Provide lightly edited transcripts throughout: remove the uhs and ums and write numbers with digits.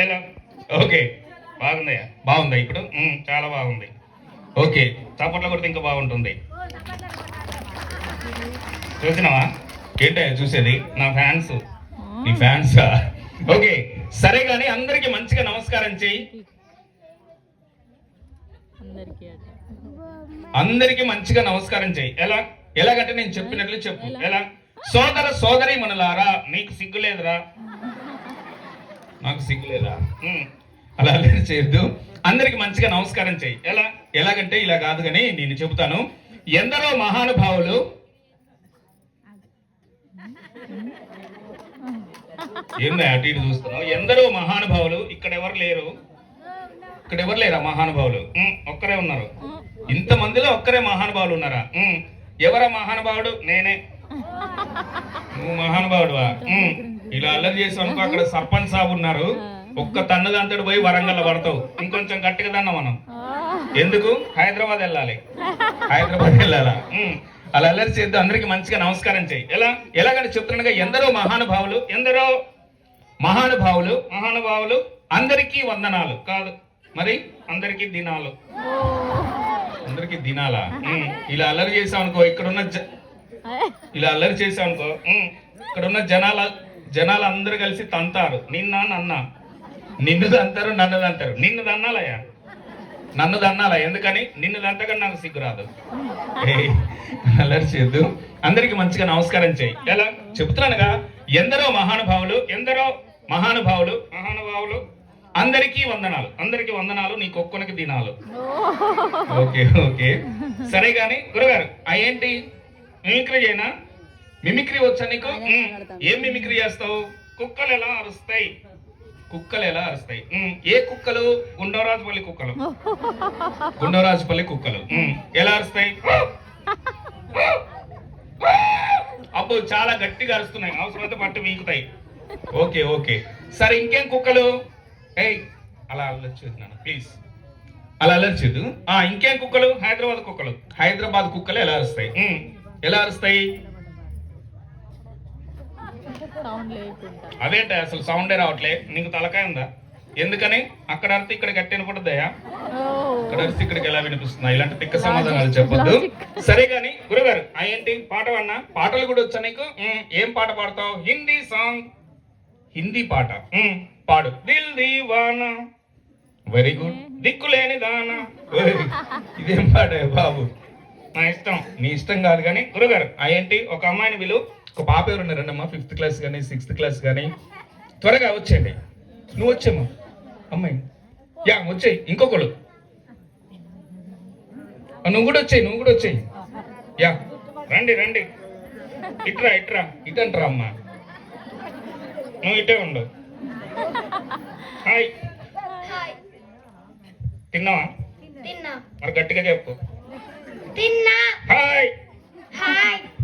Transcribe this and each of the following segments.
ఎలా? ఓకే, బాగుందయ్యా, బాగుందా ఇప్పుడు? చాలా బాగుంది. ఓకే, చప్పట్లో కొడితే ఇంకా బాగుంటుంది. చూసినావా? ఏంటయ్యా చూసేది? నా ఫ్యాన్స్, నీ ఫ్యాన్సా? ఓకే, సరే కానీ అందరికి మంచిగా నమస్కారం చెయ్యి. అందరికి మంచిగా నమస్కారం చెయ్యి. ఎలాగంటే నేను చెప్పినట్లు చెప్పు. ఎలా? సోదర సోదరి మనులారా, నీకు సిగ్గులేదురా? నాకు సిగ్గులేదా? అలా చేయొద్దు. అందరికి మంచిగా నమస్కారం చెయ్యి. ఎలాగంటే ఇలా కాదు కానీ నేను చెబుతాను. ఎందరో మహానుభావులు, ఏందా అటు ఇటు చూస్తున్నావు? ఎందరో మహానుభావులు, ఇక్కడ ఎవరు లేరా మహానుభావులు? ఒక్కరే ఉన్నారు. ఇంతమందిలో ఒక్కరే మహానుభావులు ఉన్నారా? ఎవరా మహానుభావుడు? నేనే. నువ్వు మహానుభావుడువా? ఇలా అల్లరి చేసావు అనుకో, అక్కడ సర్పంచ్ సాబు ఉన్నారు, ఒక్క తన్నదంతడు పోయి వరంగల్ పడతావు. ఇంకొంచెం గట్టిగా దన్నా మనం. ఎందుకు? హైదరాబాద్ వెళ్ళాలా? అలా అల్లరి చేద్దాం. అందరికి మంచిగా నమస్కారం చెయ్యి. ఎలాగని చెప్తుండగా ఎందరో మహానుభావులు అందరికీ వందనాలు కాదు మరి, అందరికీ దినాలు. అందరికి దినాలా? ఇలా అల్లరి చేసావు అనుకో, ఇక్కడున్న జనాలు అందరూ కలిసి తంతారు. నిన్ను తంతారు, నన్ను తంతారు. నిన్ను దన్నాలయ్యా, నన్ను దన్నాలా? ఎందుకని? నిన్ను దంతగా నాకు సిగ్గు రాదు. అల్లరి చేయద్దు. అందరికి మంచిగా నమస్కారం చేయి. ఎలా చెబుతున్నానుగా, ఎందరో మహానుభావులు అందరికీ వందనాలు, నీకు ఒక్కనికి దినాలు. ఓకే, సరే గాని గురుగారు, ఏంటి మిమిక్రీ చేయనా? మిమిక్రీ వచ్చా నీకు? ఏం మిమిక్రీ చేస్తావు? కుక్కలు ఎలా అరుస్తాయి? ఏ కుక్కలు? గుండవరాజుపల్లి కుక్కలు. ఎలా అరుస్తాయి? అబ్బో, చాలా గట్టిగా అరుస్తున్నాయి, అవసరమైతే పట్టు వీకుతాయి. ఓకే, సరే ఇంకేం కుక్కలు? అలా అల్లరి చేస్తున్నాను ప్లీజ్, అలా అల్లరి చేయదు. ఇంకేం కుక్కలు? హైదరాబాద్ కుక్కలు ఎలా అరుస్తాయి? అదేంట అసలు సౌండే రావట్లే. నీకు తలకాయ ఉందా? ఎందుకని? అక్కడ అరిస్తే ఇక్కడ గట్టి వినపడుతుందయా? ఇక్కడ అరిస్తే ఇక్కడికి ఎలా వినిపిస్తుందా? ఇలాంటి తిక్క సమాధానాలు చెప్పొద్దు. సరే గాని గురుగారు, ఏంటి పాట అన్నా? పాటలు కూడా వచ్చా నీకు? ఏం పాట పాడతావు? హిందీ పాట పాడు. Dil Deewana, very good. దిక్కులేని దానా, ఇదేం పాట బాబు? నా ఇష్టం. నీ ఇష్టం కాదు కానీ గురుగారు, ఏంటి ఒక అమ్మాయిని వీళ్ళు, ఒక పాప ఎవరు ఉన్నారండమ్మా? 5th క్లాస్ కానీ 6th క్లాస్ కానీ. త్వరగా వచ్చేయండి. నువ్వు వచ్చేమ్మా అమ్మాయి. వచ్చేయి. ఇంకొకళ్ళు నువ్వు కూడా వచ్చేయి. రండి. ఇటంట్రా అమ్మా. నువ్వు ఇటే ఉండు. హాయ్. తిన్నావా? మరి గట్టిగా చెప్పు. హాయ్.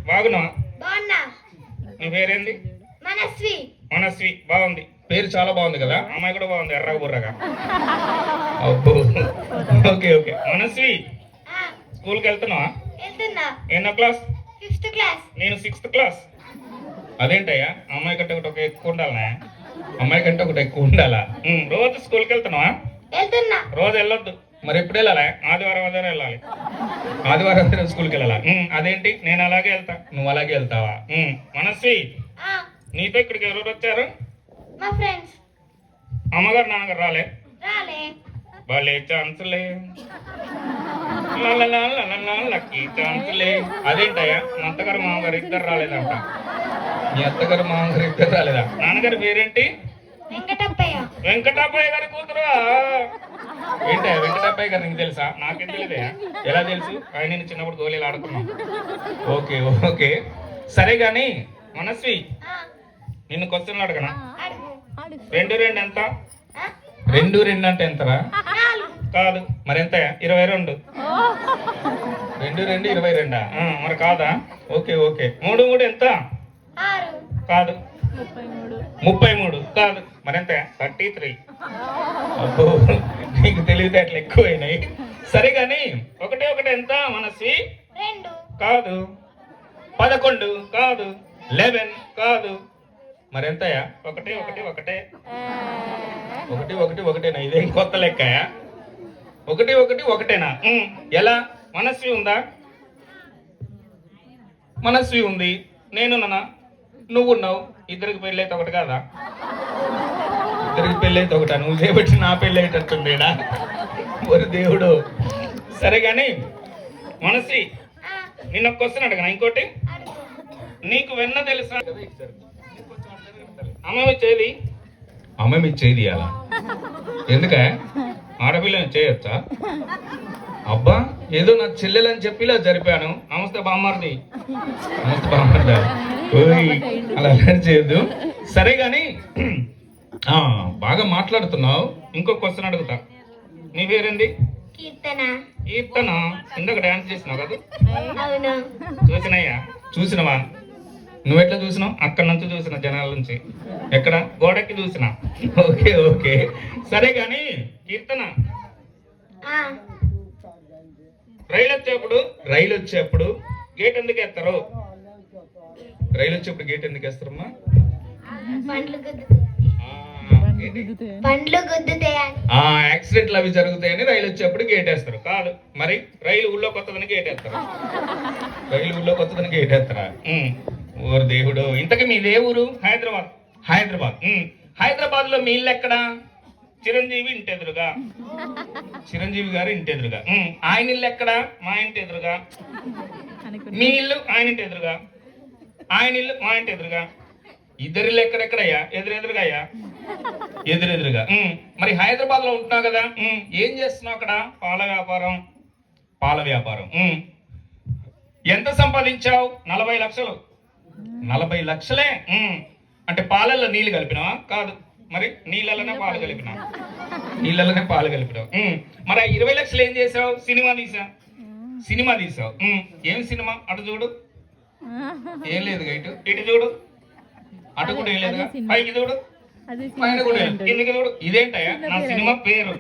బాగున్నావా? నీ పేరేంది? మనస్వి. బాగుంది పేరు, చాలా బాగుంది కదా. అమ్మాయి కూడా బాగుంది, ఎర్రగా బుర్రగా. అబ్బో, ఓకే. మనస్వి, స్కూల్కి వెళ్తున్నావా? ఎన్నో క్లాస్? 5th class. నేను 6th క్లాస్. అదేంటయ్యా, అమ్మాయి కంటే ఒకటి ఎక్కువ ఉండాలా? రోజు స్కూల్కి వెళ్తున్నావా? రోజు వెళ్ళొద్దు. మరి ఎప్పుడు వెళ్ళాలా? ఆదివారం వెళ్ళాలి. ఆదివారం స్కూల్కి వెళ్ళాలా? అదేంటి? నేను అలాగే వెళ్తా, నువ్వు అలాగే వెళ్తావా? మనస్వి, నీతో ఇక్కడికి ఎవరు వచ్చారు? మా ఫ్రెండ్స్. అమ్మగారు నాన్నగారు రాలే? వాళ్ళే ఛాన్సులే, లక్కీ ఛాన్సులే. అదేంటయ్యా, మా అత్తగారు మామగారు ఇద్దరు రాలేదంట. మీ అత్తగారు మామగారు ఇద్దరు రాలేదా? నాన్నగారి పేరేంటి? వెంకటప్పయ్య గారి కూతురు. ఏంటా వెంకటప్పయ్య గారు నీకు తెలుసా? నాకేం తెలియదే. ఎలా తెలుసు? ఆయన నేను చిన్నప్పుడు గోళీలు ఆడుకున్నాం. ఓకే, సరే గాని మనస్వి, నిన్ను క్వశ్చన్లు అడగనా? 2 ఎంత? 2 అంటే ఎంతరా? కాదు. మరి ఎంత? 22. 2 22. మరి కాదా? ఓకే. 3 ఎంత? కాదు. 33 కాదు. మరెంత? 33. అబ్బో, నీకు తెలివితేటలు ఎక్కువైనాయి. సరే గాని 1 ఎంత మనస్వి? 2 కాదు. 11 కాదు. 11 కాదు. మరి ఎంతయా? ఒకటే ఒకటి ఒకటే ఒకటి ఒకటి ఒకటేనా? ఇదేం కొత్త లెక్కయా? ఒకటి ఒకటి ఒకటేనా? ఎలా? మనస్వి ఉందా? మనస్వి ఉంది, నేనున్నానా, నువ్వున్నావు, ఇద్దరికి పెళ్ళి అయితే ఒకటి కాదా? ఇద్దరికి పెళ్ళి అయితే ఒకటా? నువ్వు చేపట్టి నా పెళ్ళి అయ్యేటట్టుండేడా? ఒక దేవుడు. సరే కానీ మనస్వి, నిన్న ఒక క్వశ్చన్ అడగనా? ఇంకోటి, నీకు వెన్న తెలుసా? అమ్మ ఇచ్చేది, అమ్మ ఇచ్చేది అలా ఎందుక? ఆడపిల్లని చేయొచ్చా? అబ్బా, ఏదో నా చెల్లెలని చెప్పి ఇలా జరిపాను. నమస్తే బామ్మార్ది, నమస్తే బామ్మార్దా. అలా చేయొద్దు. సరే గాని బాగా మాట్లాడుతున్నావు. ఇంకో క్వశ్చన్ అడుగుతా. నీ పేరేంది? కీర్తన. కీర్తన. ఇందాక డాన్స్ చేసినావు కదా? అవును. చూసినాయా? చూసినవా? నువ్వెట్లా చూసినావు? అక్కడి నుంచి చూసిన, జనాల నుంచి. ఎక్కడ? గోడకి చూసినా. Okay okay. సరే గాని కీర్తన, రైలు వచ్చేప్పుడు గేట్ ఎందుకు వేస్తారు? రైలు వచ్చేప్పుడు గేట్ ఎందుకు వేస్తారమ్మా? పండ్లు గుద్దుతాయని. యాక్సిడెంట్లు అవి జరుగుతాయని రైలు వచ్చేప్పుడు గేట్ వేస్తారు. కాదు మరి, రైలు ఊళ్ళో కొత్తదని గేట్ వేస్తారు. రైలు ఊళ్ళో కొత్తదని గేట్ వేస్తారా? ఓరు దేవుడు. ఇంతకీ మీదే ఊరు? హైదరాబాద్. హైదరాబాద్ లో మీ ఇల్లు ఎక్కడా? చిరంజీవి ఇంటి ఎదురుగా, చిరంజీవి గారు ఇంటి ఎదురుగా. ఆయన ఇల్లు ఎక్కడా? మా ఇంటి ఎదురుగా. మీ ఇల్లు ఆయన ఇంటి ఎదురుగా, ఆయన ఇల్లు మా ఇంటి ఎదురుగా. ఇద్దరిల్లు ఎక్కడెక్కడయ్యా? ఎదురెదురుగా అయ్యా, ఎదురెదురుగా. మరి హైదరాబాద్ లో ఉంటున్నావు కదా, ఏం చేస్తున్నావు అక్కడ? పాల వ్యాపారం. పాల వ్యాపారం. ఎంత సంపాదించావు? 40 లక్షలు. 40 లక్షలే? అంటే పాలల్లో నీళ్లు కలిపినావా? కాదు మరి, నీళ్ళలోనే పాలు కలిపినా. నీళ్ళలోనే పాలు కలిపినావు. మరి 20 లక్షలు ఏం చేసావు? సినిమా తీసావు. ఏం సినిమా? అటు చూడు, ఏం లేదు. ఇటు చూడు, అటు కూడా ఏం లేదు. పైకి చూడు, పైన కూడా కిందికి చూడు. ఇదేంటయ్యా? నా సినిమా పేరు.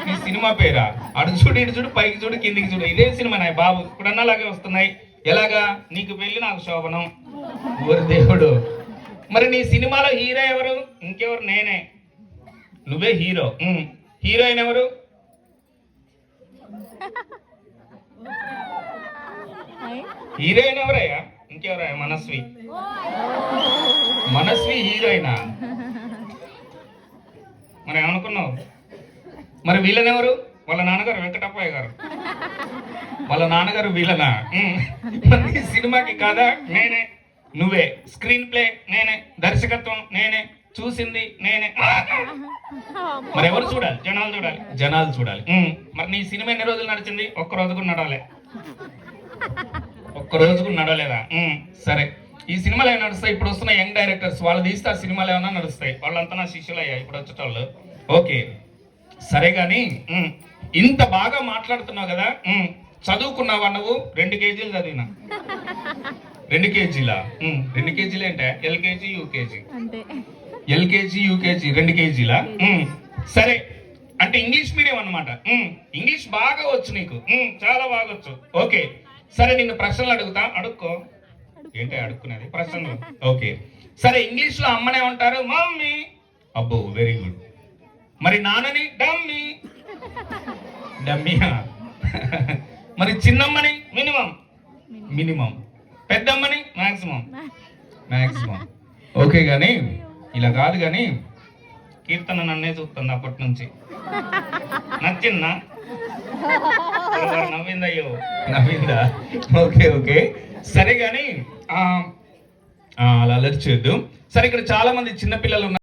నీ సినిమా పేరా? అటు చూడు, ఇటు చూడు, పైకి చూడు, కిందికి చూడు. ఇదే సినిమా నాయ బాబు. ఇప్పుడు అన్నలాగే వస్తున్నాయి. ఎలాగా? నీకు పెళ్లి, నాకు శోభనం. ఓరి దేవుడు. మరి నీ సినిమాలో హీరో ఎవరు? ఇంకెవరు? నేనే. నువ్వే హీరో. హీరోయిన్ ఎవరు? హీరోయిన్ ఎవరయ్యా? ఇంకెవరయ్యా? మనస్వి. మనస్వి హీరోయినా? మరి ఏమనుకున్నావు? మరి వీళ్ళని ఎవరు? వాళ్ళ నాన్నగారు వెంకటప్పయ్య గారు. వాళ్ళ నాన్నగారు వీళ్ళనా? ఈ సినిమాకి కాదా? నేనే. నువ్వే. స్క్రీన్ ప్లే నేనే, దర్శకత్వం నేనే, చూసింది నేనే. మరి ఎవరు చూడాలి? జనాలు చూడాలి. మరి నీ సినిమా ఎన్ని రోజులు నడిచింది? ఒక్క రోజు కూడా నడవలే. ఒక్క రోజు కూడా నడవలేదా? సరే, ఈ సినిమాలు ఏమైనా నడుస్తాయి? ఇప్పుడు వస్తున్న యంగ్ డైరెక్టర్స్ వాళ్ళు తీస్తే ఆ సినిమాలు ఏమైనా నడుస్తాయి. వాళ్ళంతా నా శిష్యులు అయ్యా ఇప్పుడు వచ్చేటోళ్ళు. ఓకే సరే గాని ఇంత బాగా మాట్లాడుతున్నావు కదా, చదువుకున్నావా నువ్వు? 2 కేజీలు చదివినా. 2 కేజీలా? 2 కేజీలు ఏంటా? LKG UKG. LKG UKG 2 కేజీలా? సరే, అంటే ఇంగ్లీష్ మీడియం అన్నమాట. ఇంగ్లీష్ బాగా వచ్చు నీకు. చాలా బాగా వచ్చు. ఓకే సరే, నిన్ను ప్రశ్నలు అడుగుతా. అడుక్కో. ఏంటి అడుక్కునేది? ప్రశ్నలు. ఓకే సరే, ఇంగ్లీష్ లో అమ్మనే ఉంటారు మమ్మీ. అబ్బో వెరీ గుడ్. మరి నాన్నని? డమ్మీ. డమ్మీయా? మరి చిన్నమ్మని? మినిమం. పెద్దమ్మని? మాక్సిమం. ఓకే గాని ఇలా కాదు గాని, కీర్తన నన్నే చూస్తుంది అప్పటి నుంచి. నచ్చిందా? నవ్విందయ్యో. నవ్విందా? ఓకే సరే గాని అలా అలర్ట్ చేయొద్దు. సరే, ఇక్కడ చాలా మంది చిన్నపిల్లలు ఉన్నారు.